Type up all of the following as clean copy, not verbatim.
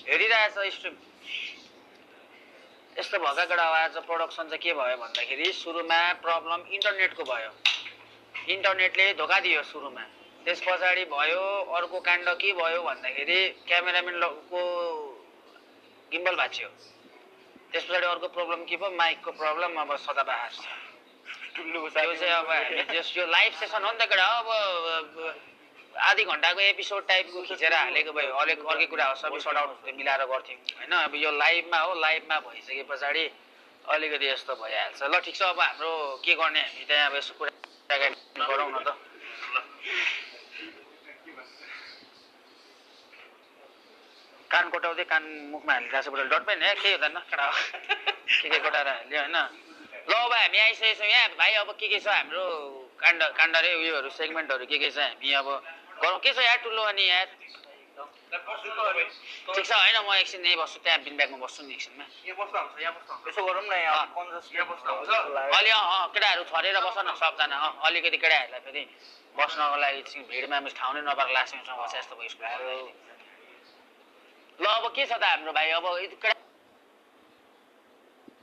हेरिरहेछ stream. यस्तो भएका कुरा आज प्रोडक्सन चाहिँ के भयो भन्दाखेरि सुरुमा प्रब्लम इन्टरनेटको भयो। इन्टरनेटले धोका दियो सुरुमा। त्यस पछाडि भयो अर्को काण्ड के भयो भन्दाखेरि क्यामेराम्यानको गिम्बल भाँच्यो। त्यस पछाडि अर्को प्रब्लम के भयो माइकको प्रब्लम। अब सदाबहार छ यो चाहिँ अब हामी जस्ट यो लाइभ सेसन हो नि त केटा। अब आधी घन्टाको एपिसोड टाइपको खिचेर हालेको भयो। अर्कै कुरा हो सबै सर्ट आउट मिलाएर गर्थ्यौँ होइन। अब यो लाइभमा हो। लाइभमा भइसके पछाडि अलिकति यस्तो भइहाल्छ। ल ठिक छ अब हाम्रो के गर्ने हामी त्यहाँ अब यसो कुरा गरौँ न त। कान कोटाउँदै कान मुखमा हालिरहेको छ बुढाले डट पेन है केही हुँदैन केटा के कोटाएर हाल्यो होइन। ल अब हामी आइसकेको छौँ यहाँ भाइ। अब के छ हाम्रो काण्ड रे उयोहरू सेगमेन्टहरू के छ हामी अब गरौँ। के छ यार ठुलो अनि यार ठिक छ होइन। म एकछिन यहीँ बस्छु त्यहाँ बिनब्यागमा बस्छु नि एकछिनमा। यसो गरौँ न यहाँ अलि केटाहरू थरेर बस न सबजना। अलिकति केटाहरूलाई फेरि बस्नको लागि भिडमा ठाउँ नै नपाएको लास्टमा बस्छ यस्तो भयो स्कुलहरू। ल अब के छ त हाम्रो भाइ। अब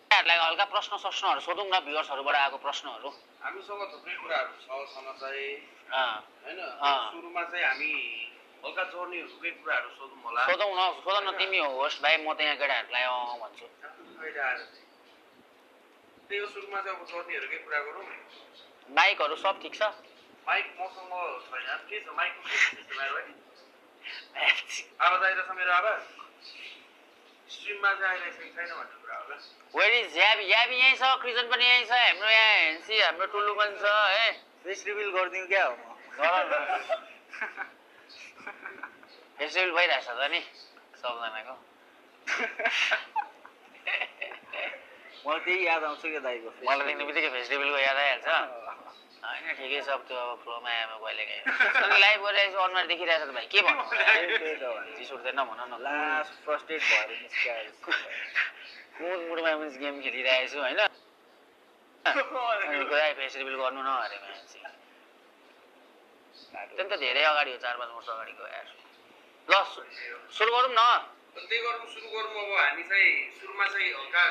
केटाहरूलाई हल्का प्रश्न सश्नहरू सोधौँ न भ्युअर्सहरूबाट आएको प्रश्नहरू। हामीसँग थुप्रै कुराहरू छ समाचार हैन। सुरुमा चाहिँ हामी हल्का जोर्नीहरुकै कुराहरू सोधौँ होला। सोधौँ न तिमी हो होस्ट भाइ। म त यहाँ केटाहरूलाई भन्छु। त्यही सुरुमा चाहिँ अब जोर्नीहरुकै कुरा गरौँ। माइकहरू सब ठिक छ? माइक मसँग छैन। के छ माइकको के छ मेरो है? आवाज आइरहेछ मेरो आवाज? स्ट्रिममा चाहिँ आइरहेको छैन भन्ने कुरा होला। वेयर इज याबी? याबी यहीँ छ, क्रिजन पनि यहीँ छ, हाम्रो यहाँ हेन्सी हाम्रो टुल्लु पनि छ है। फेस रिभिल गरिदिउँ क्या हो म। फेस रिभिल भइरहेछ त नि सबजनाको। मलाई त्यही याद आउँछ क्या दाइको। मलाई देख्ने बित्तिकै फेस रिभिलको याद आइहाल्छ होइन। ठिकै छ त्यो अब फ्लोमा आएमा कहिलेकाहीँ लाइभ गरिरहेको छु अनुहार देखिरहेछ त भाइ के भन्नु। रिस उठ्दैन भन न। लास्ट फ्रस्ट्रेट भएर निस्किआयो। कुन मुडमा पनि गेम खेलिरहेको छु होइन। अनि फेस रिभिल गर्नु न अरे मान्छे। त्यो त धेरै अगाडि हो 4-5 वर्ष अगाडिको यार। ल सुरु गरौँ न। त्यही गरौँ सुरु गरौँ। अब हामी चाहिँ सुरुमा चाहिँ हल्का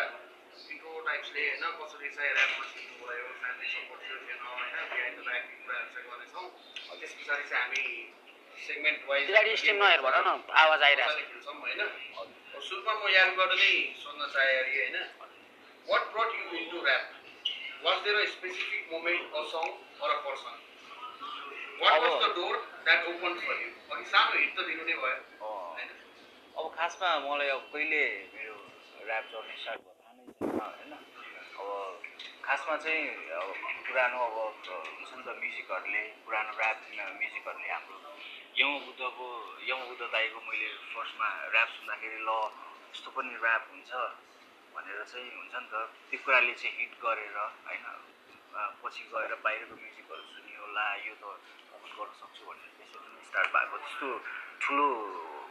पिको टाइप्सले होइन कसरी चाहिँ ऱ्यापमा सिक्नु भयो, फ्यामिली सपोर्ट थियो थिएन होइन, बिहाइन्ड द ब्याक कुराहरू चाहिँ गर्नेछौँ। त्यस पछाडि चाहिँ हामी सेगमेन्ट वाइज पछाडि स्ट्रिम नहेर भन न आवाज आइरहेको छ खेल्छौँ होइन। सुरुमा म यादबाट नै सोध्न चाहे होइन, what brought you into rap? Was there a specific moment a song or a person? What was the door that open for you? अघि सानो हिट त दिनु नै भयो होइन। अब खासमा मलाई अब कहिले मेरो ऱ्याप जर्नी स्टार्ट भयो थाहा नै छैन होइन। अब खासमा चाहिँ अब पुरानो अब हुन्छ नि त म्युजिकहरूले, पुरानो ऱ्याप म्युजिकहरूले हाम्रो यमबुद्ध दाईको मैले फर्स्टमा ऱ्याप सुन्दाखेरि ल यस्तो पनि ऱ्याप हुन्छ भनेर चाहिँ हुन्छ नि त त्यो कुराले चाहिँ हिट गरेर होइन। पछि गएर बाहिरको म्युजिकहरू सुन्यो ला यो त ओपन गर्न सक्छु भनेर त्यसरी नै स्टार्ट भएको। त्यस्तो ठुलो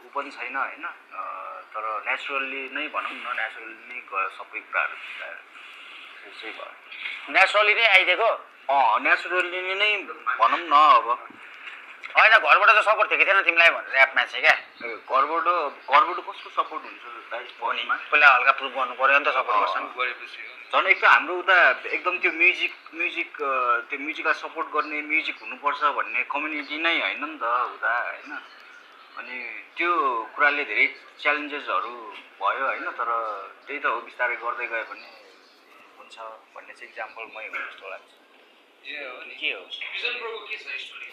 ऊ पनि छैन होइन। तर नेचुरल्ली नै भनौँ न, नेचुरल्ली नै गयो सबै कुराहरू त्यसै भयो। नेचुरली नै आइदिएको। नेचुरल्ली नै भनौँ न। अब होइन घरबाट त सपोर्ट थियो कि थिएन तिमीलाई भनेर ऱ्यापमा चाहिँ क्या? घरबाट कसको सपोर्ट हुन्छ पहिला हल्का प्रुभ गर्नु पऱ्यो नि त सपोर्ट गर्छन् गरेपछि। झन् एक त हाम्रो उता एकदम त्यो म्युजिकलाई सपोर्ट गर्ने म्युजिक हुनुपर्छ भन्ने कम्युनिटी नै होइन नि त उता होइन। अनि त्यो कुराले धेरै च्यालेन्जेसहरू भयो होइन। तर त्यही त हो बिस्तारै गर्दै गयो भने हुन्छ भन्ने चाहिँ इक्जाम्पलमै हो जस्तो लाग्छ। के हो के छ स्टोरी?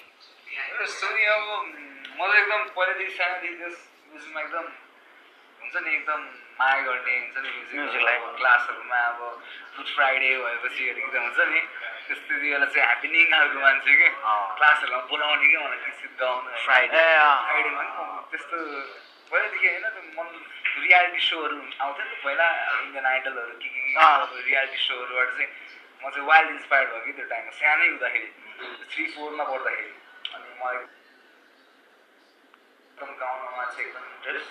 स्टोरी अब मलाई एकदम पहिलादेखि सानोदेखि म्युजिकमा एकदम हुन्छ नि एकदम माया गर्ने हुन्छ नि म्युजिकलाई। क्लासहरूमा अब गुड फ्राइडे भएपछि एकदम हुन्छ नि त्यस्तो बेला चाहिँ ह्याप्पिनिङ खालको मान्छे के क्लासहरूमा बोलाउने क्या मलाई गीत गाउनु फ्राइडेमा त्यस्तो पहिलादेखि होइन। मन रियालिटी सोहरू आउँथ्यो नि त पहिला इन्डियन आइडलहरू के रियालिटी सोहरूबाट चाहिँ म चाहिँ वाइल्ड इन्सपायर्ड भयो कि त्यो टाइममा सानै हुँदाखेरि 3-4मा पढ्दाखेरि। अनि मलाई एकदम गाउनमा चाहिँ एकदम इन्ट्रेस्ट।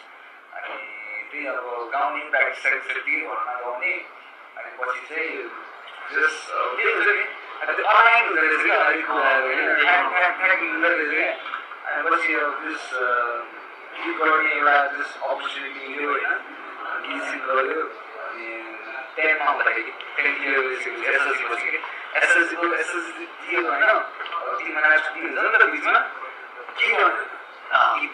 अनि त्यही अब गाउने प्र्याक्टिस त्यतिकै घरमा गाउने। अनि पछि चाहिँ जस के हुन्छ नि अनलाइन हुँदो रहेछ क्या अलिक कुराहरू होइन। अनि पछि गीत गर्ने एउटा जस अपर्च्युनिटी मिल्यो होइन गीत सिक गऱ्यो अनि 10मा आउँदाखेरि 10 इयर एसएलसी पछि एसएलसी दियो होइन तिन महिना छुट्टी हुन्छ नि त बिचमा के गर्नु गीत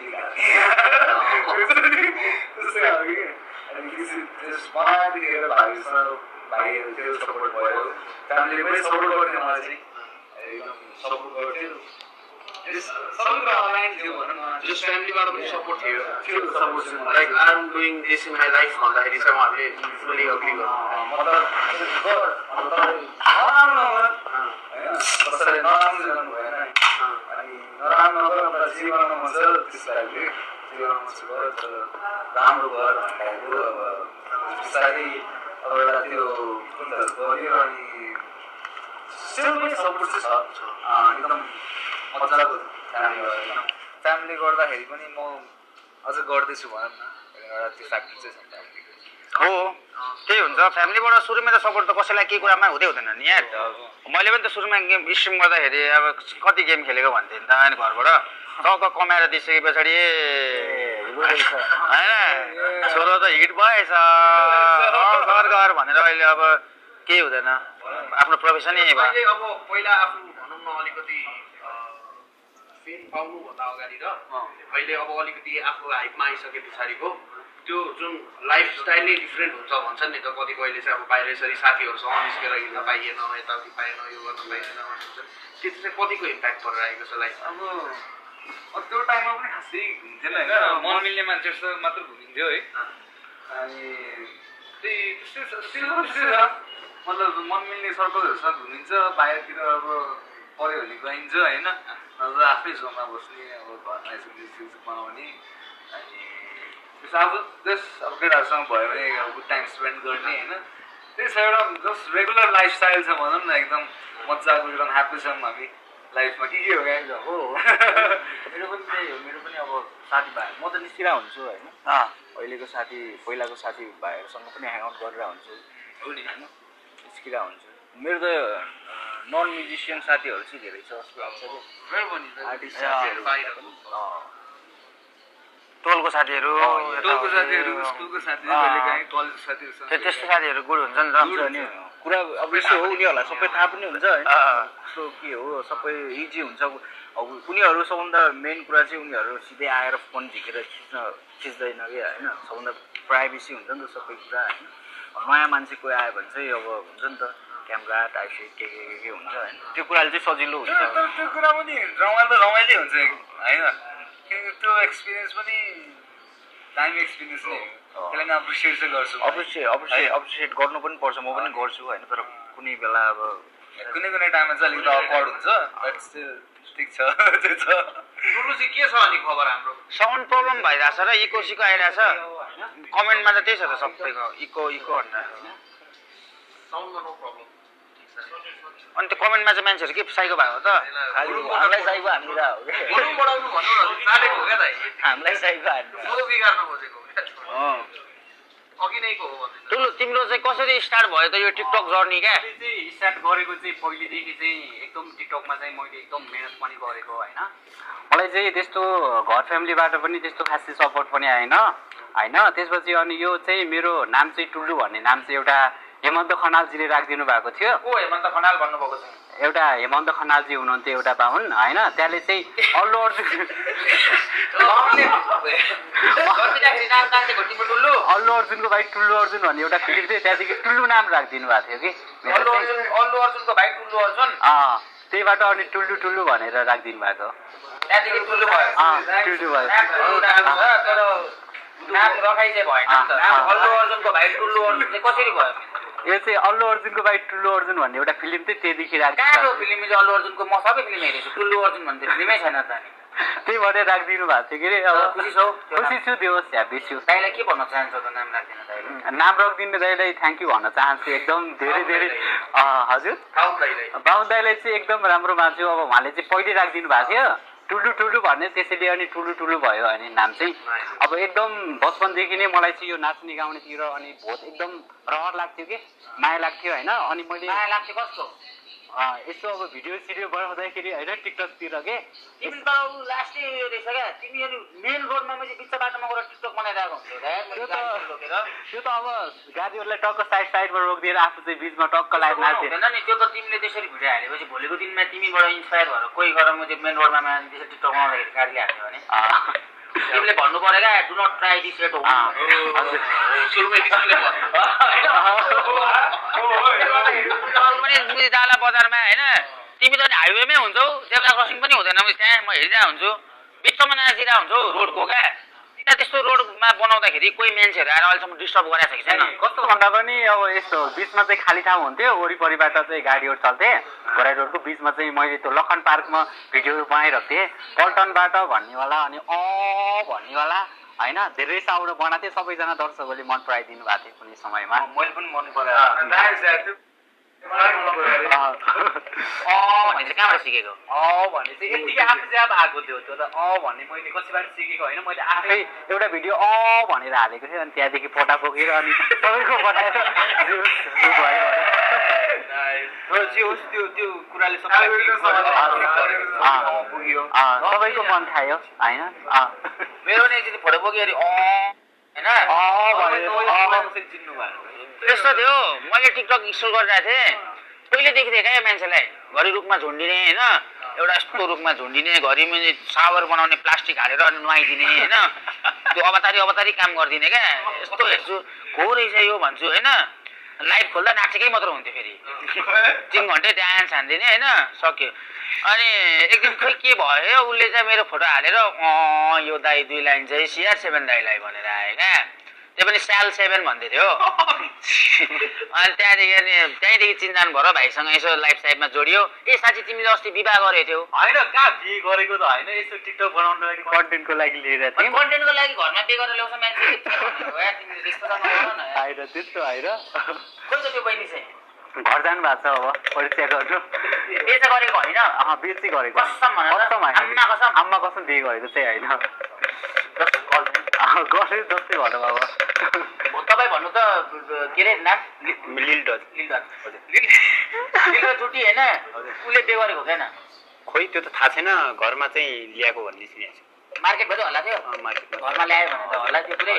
त्यस्तै हो कि अनि त्यसमादेखिर भाइहरू थियो सपोर्ट भयो फ्यामिलीले पनि सपोर्ट गर्थ्यो मलाई चाहिँ एकदम सपोर्ट गर्थ्यो सबै कुरा अनलाइन थियो भनौँ न जस्ट फ्यामिलीबाट पनि सपोर्ट थियो त्यो सपोर्ट चाहिँ मलाई like I am doing this in my life भन्दाखेरि चाहिँ उहाँहरूले फुल्ली अग्री गर्नु कसैले नराम्रो गर्नु भएन अनि नराम्रो नगर जे गर्न मन छ त्यसलाई जे गर्न मन छ गर तर राम्रो गर भन्दाखेरि अब बिस्तारै अब एउटा त्यो गऱ्यो अनि स्टिल पनि सपोर्ट चाहिँ छ एकदम मजाको फ्यामिली गर्दाखेरि पनि म अझ गर्दैछु भनौँ न एउटा त्यो फ्याक्टर चाहिँ छ फ्यामिलीको हो त्यही हुन्छ फ्यामिलीबाट सुरुमा त सपोर्ट त कसैलाई केही कुरामा हुँदै हुँदैन नि यार मैले पनि त सुरुमा गेम स्ट्रिम गर्दाखेरि अब कति गेम खेलेको भन्थेँ नि त अनि घरबाट टक्क कमाएर दिइसके पछाडि होइन छोरो त हिट भएछ घर भनेर अहिले अब केही हुँदैन आफ्नो प्रोफेसनै भयो अहिले अब पहिला आफू भनौँ न अलिकति फेम पाउनुभन्दा अगाडि र अहिले अब अलिकति आफू हाइपमा आइसके पछाडिको त्यो जुन लाइफस्टाइल नै डिफ्रेन्ट हुन्छ भन्छन् नि त कति कहिले चाहिँ अब बाहिर यसरी साथीहरूसँग निस्केर हिँड्न पाइएन यताउति पाएन यो गर्न पाइएन भन्छ त्यो चाहिँ कतिको इम्प्याक्ट गरेर आएको छ लाइफ अब त्यो टाइममा पनि खासै घुम्थेन होइन मन मिल्ने मान्छेहरूसँग मात्र घुमिन्थ्यो है अनि त्यही त्यस्तै छ मतलब मन मिल्ने सर्कलहरूसँग घुमिन्छ बाहिरतिर अब पऱ्यो भने गइन्छ होइन नत्र आफ्नै जोनमा बस्ने अब घरमा यसो म्युजिक बनाउने अनि त्यसो अब जस्ट अब केटाहरूसँग भयो भने गुड टाइम स्पेन्ड गर्ने होइन त्यही छ एउटा जस्ट रेगुलर लाइफस्टाइल छ भनौँ न एकदम मजाको एकदम ह्याप्पी छौँ हामी लाइफमा के हो क्या हो मेरो पनि त्यही हो मेरो पनि अब साथीभाइ म त निस्किरहेको हुन्छु होइन अहिलेको साथी पहिलाको साथीभाइहरूसँग पनि ह्याङआउट गरेर हुन्छु हो नि होइन निस्किरहेको हुन्छु मेरो त नन म्युजिसियन साथीहरू चाहिँ धेरै छ आर्टिस्ट साथीहरू टोलको साथीहरू स्कुलको साथीहरू कलेजको साथीहरूसँग त्यस्तो साथीहरू गुड हुन्छ नि त कुरा अब यस्तो हो उनीहरूलाई सबै थाहा पनि हुन्छ होइन कस्तो के हो सबै इजी हुन्छ अब उनीहरू सबभन्दा मेन कुरा चाहिँ उनीहरू सिधै आएर फोन झिकेर खिच्दैन कि होइन सबभन्दा प्राइभेसी हुन्छ नि त सबै कुरा होइन नयाँ मान्छे कोही आयो भने चाहिँ अब हुन्छ नि त क्यामेरा टाइपसेट के हुन्छ होइन त्यो कुराले चाहिँ सजिलो हुन्छ त्यो कुरा पनि रमाइलो हुन्छ होइन किनकि त्यो एक्सपिरियन्स पनि दामी एक्सपिरियन्स नै हो त्यसलाई नै एप्रिसिएट चाहिँ गर्छु अप्रिसिएट गर्नु पनि पर्छ म पनि गर्छु होइन तर कुनै बेला अब कुनै टाइममा चाहिँ अलिकति अपवर्ड हुन्छ बट स्टिल ठिक छ त्यो छ ठुलो चाहिँ के छ अनि खबर हाम्रो साउन्ड प्रब्लम भइरहेछ र इको सिको आइरहेछ कमेन्टमा त त्यही छ त सबैको इको भनेर साउन्डमा नो प्रब्लम अनि त्यो कमेन्टमा चाहिँ मान्छेहरू के साइको भएको त हामीलाई साइको हान्दिरा हो क्या भोल्युम बढाउनु भन्नु चालेको हो क्या दाइ हामीलाई साइको हान्दिरा फ्लो बिगार्न खोजेको अघि नैको हो भन्दै ठुलो तिम्रो चाहिँ कसरी स्टार्ट भयो त यो टिकटक जर्नी क्या चाहिँ स्टार्ट गरेको चाहिँ पहिलेदेखि चाहिँ एकदम टिकटकमा चाहिँ मैले एकदम मेहनत पनि गरेको होइन मलाई चाहिँ त्यस्तो घर फ्यामिलीबाट पनि त्यस्तो खासै सपोर्ट पनि आएन होइन त्यसपछि अनि यो चाहिँ मेरो नाम चाहिँ टुल्लु भन्ने नाम चाहिँ एउटा हेमन्त खनालजीले राखिदिनु भएको थियो को हेमन्त खनाल भन्नुभएको छ एउटा हेमन्त खनालजी हुनुहुन्थ्यो एउटा बाहुन होइन त्यहाँले चाहिँ अल्लु अर्जुनको भाइ टुल्लु अर्जुन भन्ने एउटा फिल्म थियो त्यहाँदेखि टुल्लु नाम राखिदिनु भएको थियो कि अल्लु अर्जुनको भाइ टुल्लु अर्जुन त्यहीबाट अनि टुल्लु भनेर राखिदिनु भएको त्यहाँदेखि टुल्लु भयो टुल्लु भयो तर नाम रखाइ चाहिँ भएन अल्लु अर्जुनको भाइ टुल्लु अर्जुन चाहिँ कसरी भयो यो चाहिँ अल्लु अर्जुनको भाइ टुल्लु अर्जुन भन्ने एउटा फिल्म थियो त्यहीदेखि राखिदिनु कहाँको फिल्म चाहिँ अल्लु अर्जुनको म सबै फिल्म हेरेको छु टुल्लु अर्जुन भन्ने फिल्मै छैन त त्यही भएर राखिदिनु भएको थियो कि अरे अब खुसी छौ खुसी छु त्यो ह्याप्पी छु दाइलाई के भन्न चाहन्छौ त नाम राख्दिन दाइले नाम राखिदिनु दाइलाई थ्याङ्क यू भन्न चाहन्छु एकदम धेरै हजुर बाबु दाइलाई चाहिँ एकदम राम्रो मान्छु अब उहाँले चाहिँ पहिले राखिदिनु भएको थियो टुल्लु भन्ने त्यसैले अनि टुल्लु भयो अनि नाम चाहिँ अब एकदम बचपनदेखि नै मलाई चाहिँ यो नाच्ने गाउनेतिर अनि बहुत एकदम रहर लाग्थ्यो कि माया लाग्थ्यो होइन अनि मैले माया लाग्थ्यो कस्तो यसो अब भिडियो सिडियो बनाउँदाखेरि होइन टिकटकतिर के तिमी त लास्टै उयो रहेछ क्या तिमीहरू मेन रोडमा मैले बिच बाटोमा गएर टिकटक बनाइरहेको हुन्छौ त्यो त अब गाडीहरूलाई टक्क साइडमा रोकिदिएर आफू चाहिँ बिचमा टक्क लाइट मार्थ्यो हुँदैन नि त्यो त तिमीले त्यसरी भिडियो हालेपछि भोलिको दिनमा तिमीबाट इन्सपायर भएर कोही गरेर म त्यो मेन रोडमा त्यसरी टिकटक बनाउँदाखेरि गाडीले हाल्यो भने तिमीले भन्नु पर्यो क्या do not try this at home पनि जाला बजारमा होइन तिमी त हाइवेमै हुन्छौ देब्रा क्रसिङ पनि हुँदैन त्यहाँ म हेरिरहेको हुन्छु बिचमा नाचिरहेको हुन्छौ रोडको क्या त्यस्तो रोडमा बनाउँदाखेरि कोही मान्छेहरू आएर अहिलेसम्म डिस्टर्ब गरेको छ कि छैन कस्तो भन्दा पनि अब यस्तो बिचमा चाहिँ खाली ठाउँ हुन्थ्यो वरिपरिबाट चाहिँ गाडीहरू चल्थे घोराइ रोडको बिचमा चाहिँ मैले त्यो लखन पार्कमा भिडियोहरू बनाइरहेको थिएँ पल्टनबाट भन्नेवाला अनि भन्नेवाला होइन धेरै साउरो बनाएको थिएँ सबैजना दर्शकहरूले मन पराइदिनु भएको थियो कुनै समयमा मैले पनि मन परायो भने चाहिँ कहाँबाट सिकेको भन्ने चाहिँ यतिकै आफू चाहिँ अब आएको थियो त्यो त भन्ने मैले कसैबाट सिकेको होइन मैले आफै एउटा भिडियो भनेर हालेको थिएँ अनि त्यहाँदेखि फोटा बोकेर अनि सबैको बनाएर जे होस् त्यो कुराले सबैको मन खायो होइन मेरो नि एकचोटि फोटो बोक्यो होइन चिन्नु भयो यस्तो थियो मैले टिकटक इन्स्टल गरिरहेको थिएँ पहिलेदेखि थिएँ क्या यो मान्छेलाई घरि रुखमा झुन्डिने होइन एउटा यस्तो रुखमा झुन्डिने घरि मैले सावर बनाउने प्लास्टिक हालेर नुहाइदिने होइन त्यो अवतारी काम गरिदिने क्या यस्तो हेर्छु को रहेछ यो भन्छु होइन लाइभ खोल्दा नाचेकै मात्र हुन्थ्यो फेरि 3 घन्टे डान्स हान्दिने होइन सक्यो अनि एक दिन खोइ के भयो उसले चाहिँ मेरो फोटो हालेर यो दाई 2 लाइन चाहिँ CR7 दाईलाई भनेर आयो क्या त्यो पनि साल 7 भन्दै थियो अनि त्यहाँदेखि चिन्जान भएर भाइसँग यसो लाइफ साइडमा जोडियो ए साँच्ची तिमीले अस्ति विवाह गरेको थियौ होइन कहाँ बिहे गरेको त होइन यसो टिकटक बनाउनु लागि कन्टेन्टको लागि लिएर थिएँ कन्टेन्टको लागि घरमा पे गरेर ल्याउँछ मान्छे तिमीले त्यस्तो त नगर न आएर त्यस्तो आएर खोइ त त्यो बहिनी चाहिँ घर जानु भएको छ अब परीक्षा गर्नु बेचा गरेको होइन बिर्सी गरेको कसम भन आम्मा कसम बिहे गरेको चाहिँ होइन गरे जस्तै भनौँ अब तपाईँ भन्नु त के अरे नाम लिल्डर चुटी होइन उसले पे गरेको हुँदैन खोइ त्यो त थाहा छैन घरमा चाहिँ ल्याएको भन्ने सुनेको छु मार्केटबाट होला थियो मार्केटमा घरमा ल्यायो भने त होला त्यो पुरै